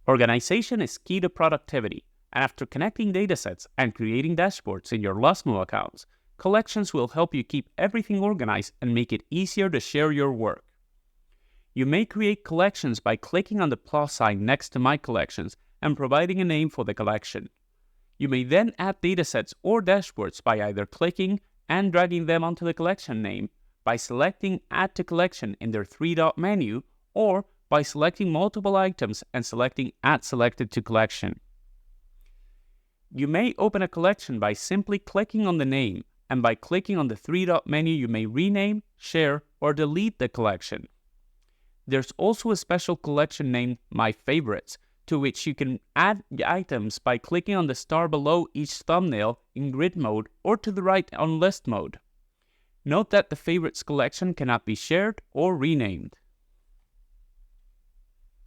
Organization is key to productivity, and after connecting datasets and creating dashboards in your Luzmo accounts, collections will help you keep everything organized and make it easier to share your work. You may create collections by clicking on the plus sign next to My Collections and providing a name for the collection. You may then add datasets or dashboards by either clicking and dragging them onto the collection name, by selecting Add to Collection in their three-dot menu, or by selecting multiple items and selecting Add Selected to Collection. You may open a collection by simply clicking on the name, and by clicking on the three-dot menu you may rename, share, or delete the collection. There's also a special collection named My Favorites, to which you can add items by clicking on the star below each thumbnail in grid mode or to the right on list mode. Note that the favorites collection cannot be shared or renamed.